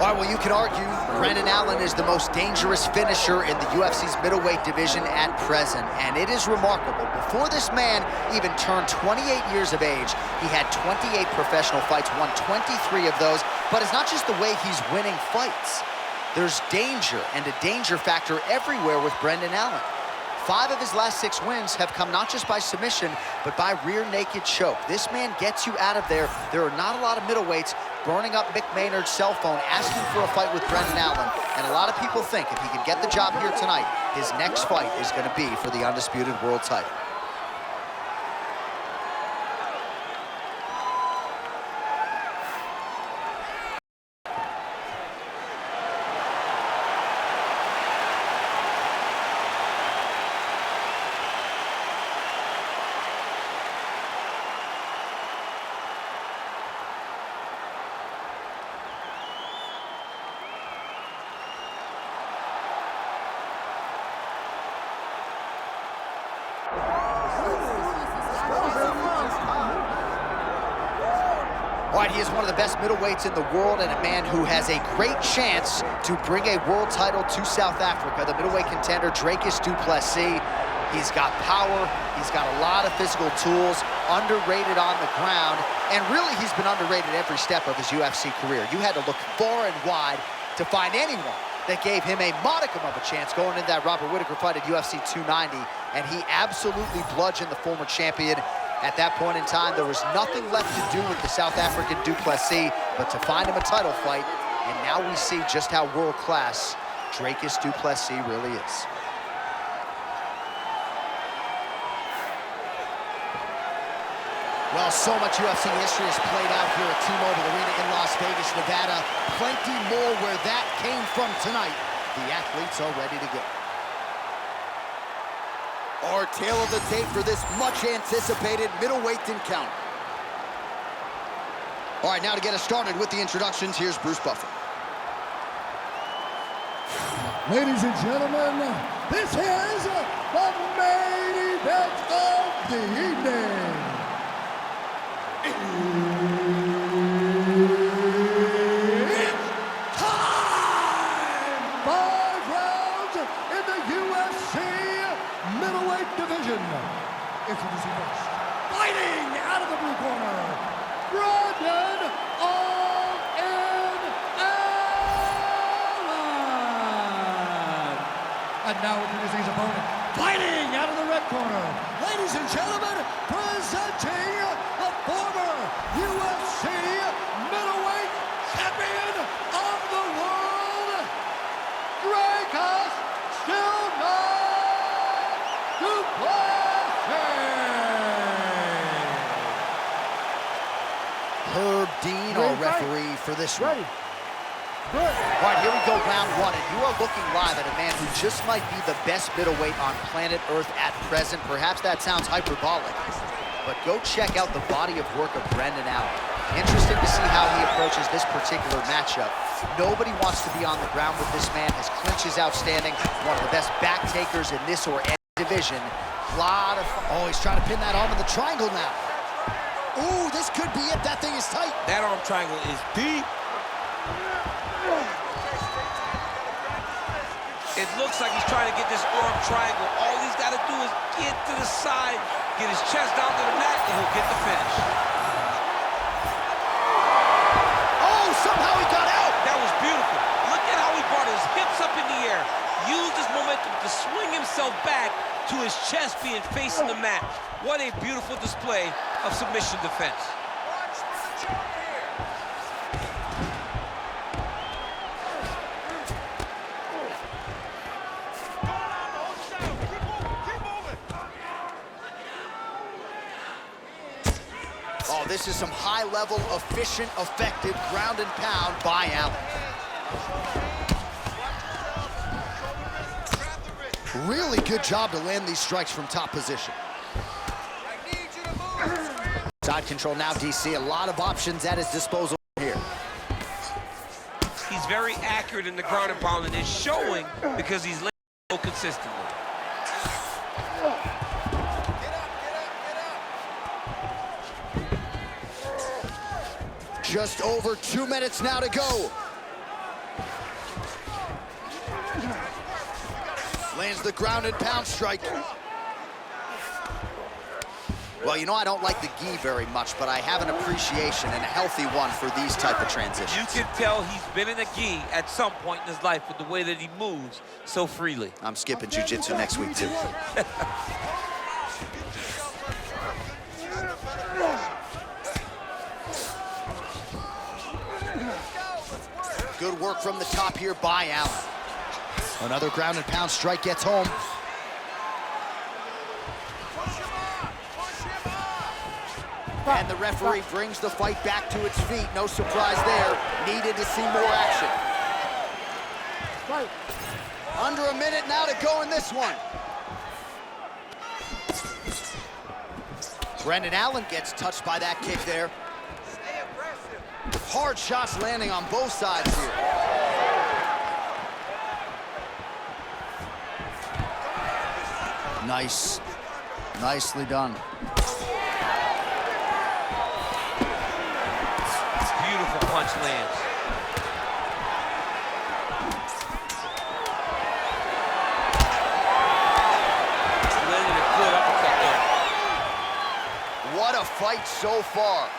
All right, well, you can argue Brendan Allen is the most dangerous finisher in the UFC's middleweight division at present, and it is remarkable. Before this man even turned 28 years of age, he had 28 professional fights, won 23 of those, but it's not just the way he's winning fights. There's danger and a danger factor everywhere with Brendan Allen. 5 of his last 6 wins have come not just by submission, but by rear naked choke. This man gets you out of there. There are not a lot of middleweights burning up Mick Maynard's cell phone, asking for a fight with Brendan Allen. And a lot of people think if he can get the job here tonight, his next fight is going to be for the undisputed world title. All right, he is one of the best middleweights in the world and a man who has a great chance to bring a world title to South Africa. The middleweight contender, Dricus Du Plessis. He's got power, he's got a lot of physical tools, underrated on the ground, and really he's been underrated every step of his UFC career. You had to look far and wide to find anyone that gave him a modicum of a chance going into that Robert Whittaker fight at UFC 290, and he absolutely bludgeoned the former champion. At that point in time, there was nothing left to do with the South African Du Plessis but to find him a title fight, and now we see just how world-class Dricus Du Plessis really is. Well, so much UFC history has played out here at T-Mobile Arena in Las Vegas, Nevada. Plenty more where that came from tonight. The athletes are ready to go. Our tale of the tape for this much-anticipated middleweight encounter. All right, now to get us started with the introductions, here's Bruce Buffer. Ladies and gentlemen, this is the main event of the evening. It's time! 5 rounds in the UFC middleweight division. Introducing first, fighting out of the blue corner, Brendan Allen. And now introducing his opponent, fighting out of the red corner, ladies and gentlemen, presenting the former UFC middleweight champion of the world, Dricus Du Plessis. Herb Dean, our referee for this one. Ready. Good. All right, here we go, round 1, and you are looking live at a man who just might be the best middleweight on planet Earth at present. Perhaps that sounds hyperbolic, but go check out the body of work of Brendan Allen. Interesting to see how he approaches this particular matchup. Nobody wants to be on the ground with this man. His clinch is outstanding. One of the best back takers in this or any division. Oh, he's trying to pin that arm in the triangle now. Ooh, this could be it. That thing is tight. That arm triangle is deep. It looks like he's trying to get this arm triangle. All he's got to do is get to the side, get his chest down to the mat, and he'll get the finish. Oh, somehow he got out. That was beautiful. Look at how he brought his hips up in the air, used his momentum to swing himself back to his chest being facing the mat. What a beautiful display of submission defense. Oh, this is some high-level, efficient, effective ground and pound by Allen. Really good job to land these strikes from top position. Side control now, DC. A lot of options at his disposal here. He's very accurate in the ground and pound, and it's showing because he's laying so consistently. Just over 2 minutes now to go. Lands the ground and pound strike. Well, you know, I don't like the gi very much, but I have an appreciation and a healthy one for these type of transitions. You can tell he's been in a gi at some point in his life with the way that he moves so freely. I'm skipping jiu-jitsu next week, too. Good work from the top here by Allen. Another ground and pound strike gets home. And the referee brings the fight back to its feet. No surprise there. Needed to see more action. Under a minute now to go in this one. Brendan Allen gets touched by that kick there. Hard shots landing on both sides here. Nice. Nicely done. Beautiful punch lands. Landed a good uppercut there. What a fight so far.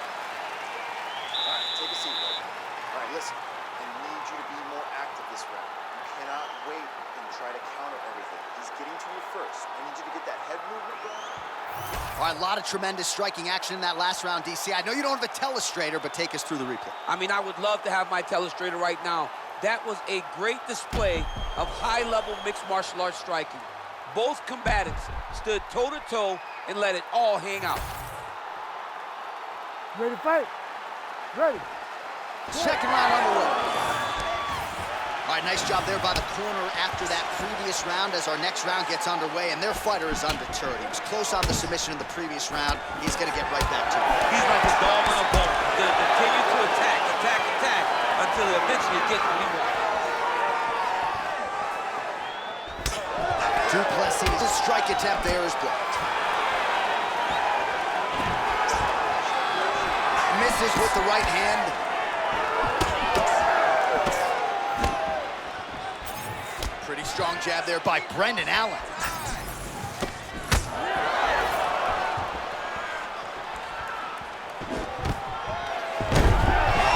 Take a seat, buddy. All right, listen. I need you to be more active this round. You cannot wait and try to counter everything. He's getting to you first. I need you to get that head movement going. All right, a lot of tremendous striking action in that last round, DC. I know you don't have a telestrator, but take us through the replay. I mean, I would love to have my telestrator right now. That was a great display of high-level mixed martial arts striking. Both combatants stood toe-to-toe and let it all hang out. Ready to fight? Ready. Second round underway. All right, nice job there by the corner after that previous round as our next round gets underway, and their fighter is undeterred. He was close on the submission in the previous round. He's going to get right back to it. He's like a dog on a bone. He's going to continue to attack, until he eventually gets what he wants. Du Plessis' strike attempt there is blocked. Misses with the right hand. Pretty strong jab there by Brendan Allen.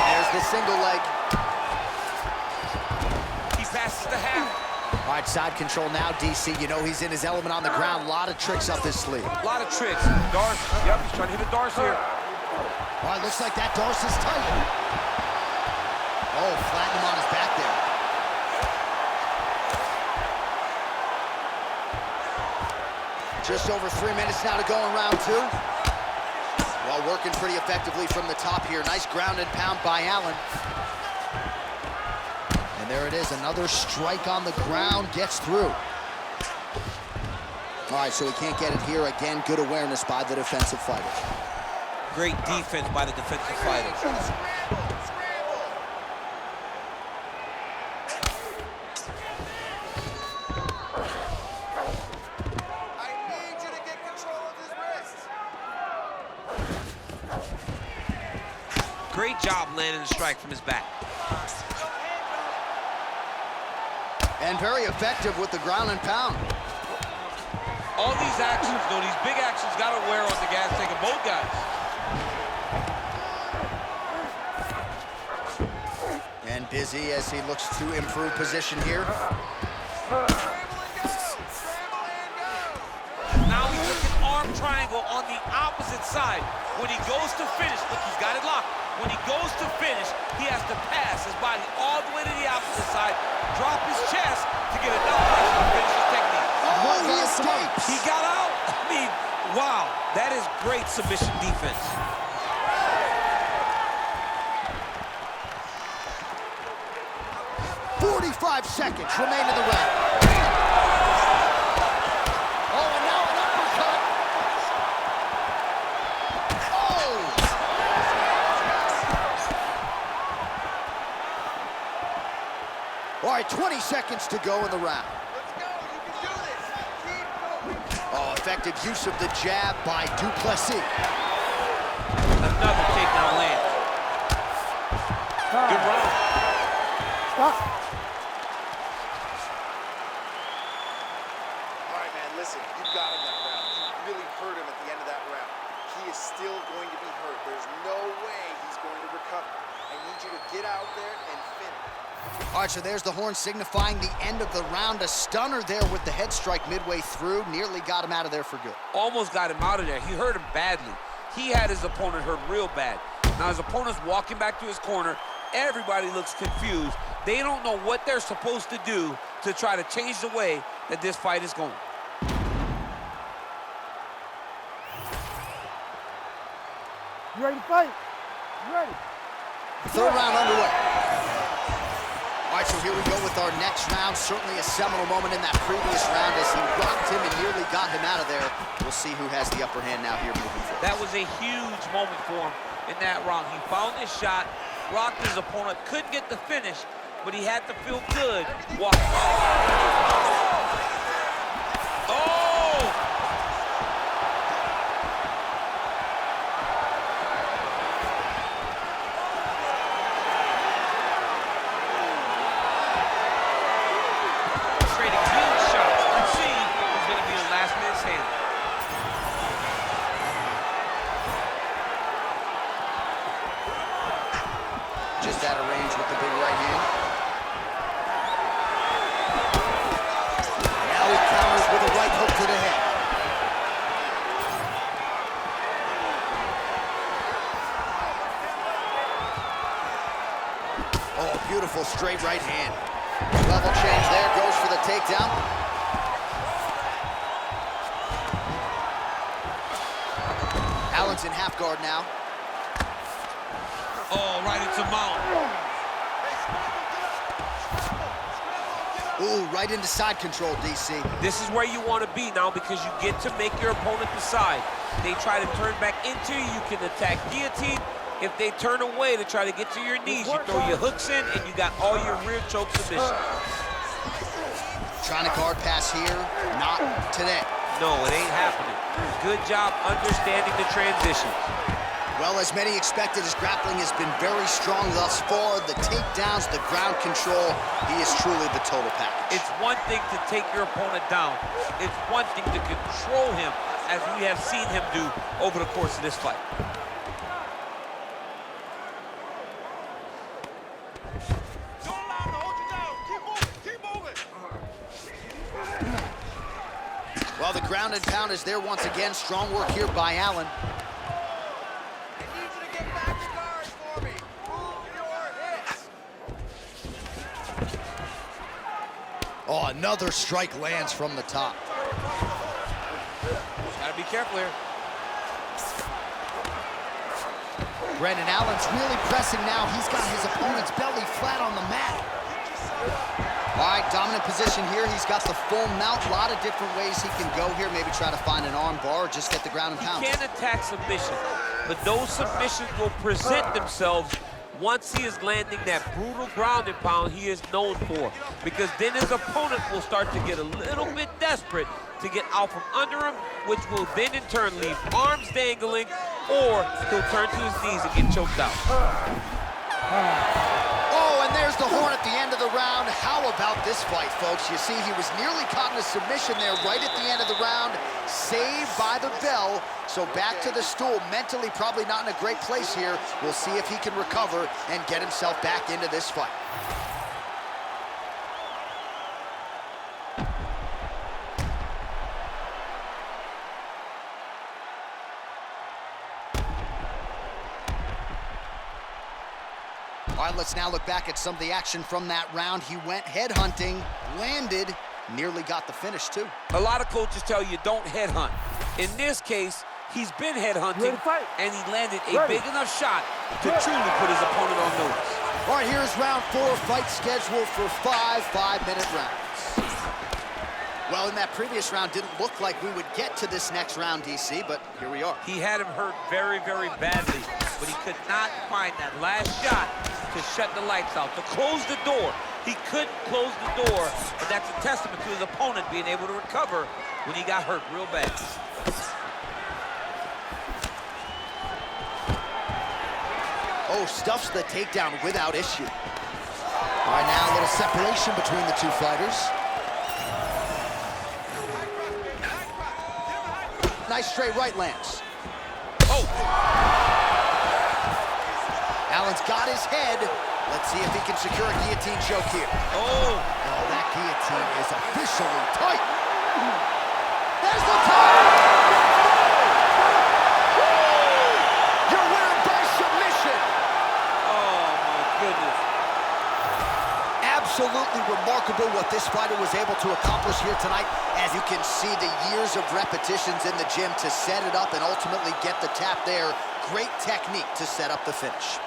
There's the single leg. He passes the half. All right, side control now, DC. You know he's in his element on the ground. A lot of tricks up his sleeve. A lot of tricks. Darce, yep, he's trying to hit a Darce here. All right, looks like that Darce is tight. Oh, flatten him on his back there. Just over 3 minutes now to go in round two. Well, working pretty effectively from the top here. Nice ground and pound by Allen. And there it is, another strike on the ground, gets through. All right, so he can't get it here. Again, good awareness by the defensive fighter. Great defense by the defensive fighter. Great job landing the strike from his back. And very effective with the ground and pound. All these actions, though, these big actions got to wear on the gas tank of both guys. And busy as he looks to improve position here. Now he took an arm triangle on the opposite side. When he goes to finish, look, he's got it locked. When he goes to finish, he has to pass his body all the way to the opposite side, drop his chest to get enough pressure to finish his technique. Oh, he escapes. He got out. I mean, wow, that is great submission defense. "45 seconds remain in the round. Oh, and now an uppercut. Oh! All right, 20 seconds to go in the round. Oh, effective use of the jab by Du Plessis. Another takedown land. Good round. Stop. listen, you got him that round. You really hurt him at the end of that round. He is still going to be hurt. There's no way he's going to recover. I need you to get out there and finish. All right, so there's the horn signifying the end of the round. A stunner there with the head strike midway through. Nearly got him out of there for good. Almost got him out of there. He hurt him badly. He had his opponent hurt real bad. Now his opponent's walking back to his corner. Everybody looks confused. They don't know what they're supposed to do to try to change the way that this fight is going. You ready to fight? You ready? Third round underway. All right, so here we go with our next round. Certainly a seminal moment in that previous round as he rocked him and nearly got him out of there. We'll see who has the upper hand now here moving forward. That was a huge moment for him in that round. He found his shot, rocked his opponent, couldn't get the finish, but he had to feel good. Oh! Trading huge shots. Let's see who's going to be the last man standing. Just out of range with the big right hand. Now he counters with a right hook to the head. Oh, beautiful straight right hand. Level change there, goes for the takedown. Allen's in half guard now. Oh, right into mount. Ooh, right into side control, DC. This is where you want to be now because you get to make your opponent decide. They try to turn back into you, you can attack guillotine. If they turn away to try to get to your knees, you throw your hooks in and you got all your rear choke submission. Trying to guard pass here, not today. No, it ain't happening. Good job understanding the transitions. Well, as many expected, his grappling has been very strong thus far. The takedowns, the ground control, he is truly the total package. It's one thing to take your opponent down. It's one thing to control him, as we have seen him do over the course of this fight. Well, the ground and pound is there once again. Strong work here by Allen. Oh, another strike lands from the top. Gotta be careful here. Brendan Allen's really pressing now. He's got his opponent's belly flat on the mat. All right, dominant position here. He's got the full mount. A lot of different ways he can go here. Maybe try to find an arm bar or just get the ground and pound. He can attack submission, but those submissions will present themselves once he is landing that brutal ground and pound he is known for. Because then his opponent will start to get a little bit desperate to get out from under him, which will then in turn leave arms dangling, or he'll turn to his knees and get choked out. Oh, and there's the horn at the end of the round. How about this fight, folks? You see, he was nearly caught in a submission there right at the end of the round. Saved by the bell. So back to the stool. Mentally probably not in a great place here. We'll see if he can recover and get himself back into this fight. All right, let's now look back at some of the action from that round. He went headhunting, landed, nearly got the finish too. A lot of coaches tell you don't headhunt. In this case, he's been headhunting, and he landed a big enough shot to truly put his opponent on notice. All right, here's round 4, fight scheduled for 5 5-minute rounds. Well, in that previous round, didn't look like we would get to this next round, DC, but here we are. He had him hurt very, very badly, but he could not find that last shot to shut the lights out, to close the door. He couldn't close the door, but that's a testament to his opponent being able to recover when he got hurt real bad. Oh, stuffs the takedown without issue. All right, now a little separation between the two fighters. Nice straight right lands. Oh! Allen's got his head. Let's see if he can secure a guillotine choke here. Oh! Oh, that guillotine is officially tight. There's the tie! You're winning by submission. Oh, my goodness. Absolutely remarkable what this fighter was able to accomplish here tonight. As you can see, the years of repetitions in the gym to set it up and ultimately get the tap there. Great technique to set up the finish.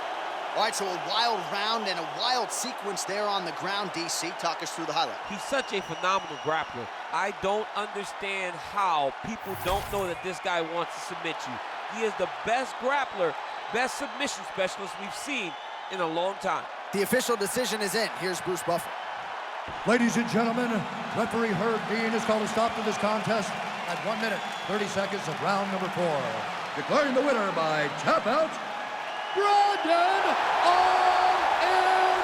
All right, so a wild round and a wild sequence there on the ground. DC, talk us through the highlight. He's such a phenomenal grappler. I don't understand how people don't know that this guy wants to submit you. He is the best grappler, best submission specialist we've seen in a long time. The official decision is in. Here's Bruce Buffer. Ladies and gentlemen, referee Herb Dean has called a stop to this contest at 1 minute, 30 seconds of round number 4. Declaring the winner by tap out, Brandon Allen!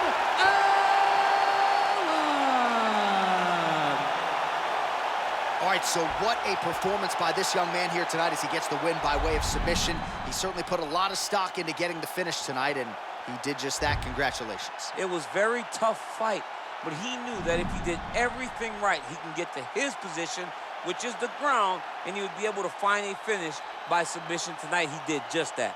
All right, so what a performance by this young man here tonight as he gets the win by way of submission. He certainly put a lot of stock into getting the finish tonight, and he did just that. Congratulations. It was a very tough fight, but he knew that if he did everything right, he can get to his position, which is the ground, and he would be able to find a finish by submission tonight. He did just that.